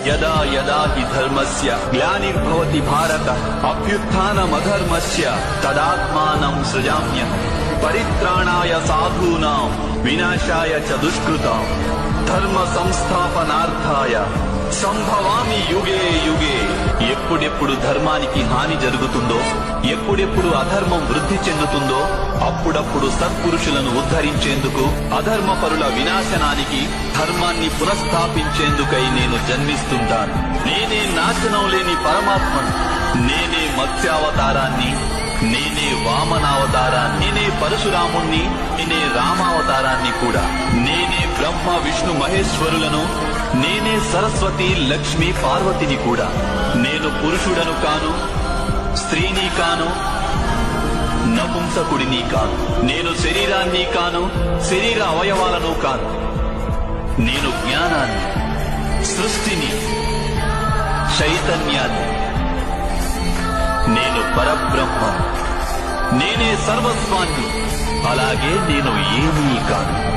యదా యదా హి ధర్మస్య గ్లానిర్భవతి భారత అభ్యుత్థానమధర్మస్య తదాత్మానం సృజామ్యహం పరిత్రాణాయ సాధూనాం వినాశాయ చ దుష్కృతాం ధర్మ సంస్థాపనార్థాయ సంభవామి యుగే యుగే. ఎప్పుడెప్పుడు ధర్మానికి హాని జరుగుతుందో, ఎప్పుడెప్పుడు అధర్మం వృద్ధి చెందుతుందో అప్పుడప్పుడు సత్పురుషులను ఉద్ధరించేందుకు, అధర్మపరుల వినాశనానికి, ధర్మాన్ని పునఃస్థాపించేందుకై నేను జన్మిస్తుంటాను. నేనే నాశనం లేని పరమాత్మను. నేనే మత్స్యావతారాన్ని, నేనే వామనావతారాన్ని, నేనే పరశురాముణ్ణి, నేనే రామావతారాన్ని కూడా. నేనే బ్రహ్మ విష్ణు మహేశ్వరులను, నేనే సరస్వతి లక్ష్మి పార్వతిని కూడా. నేను పురుషుడను కాను, స్త్రీని కాను, నపుంసకుడిని కాను. నేను శరీరాన్ని కాను, శరీర అవయవాలను కాను. నేను జ్ఞానాన్ని, సృష్టిని, చైతన్యాన్ని. నేను పరబ్రహ్మ. నేనే సర్వస్వాన్ని. అలాగే నేను ఏమీ కాను.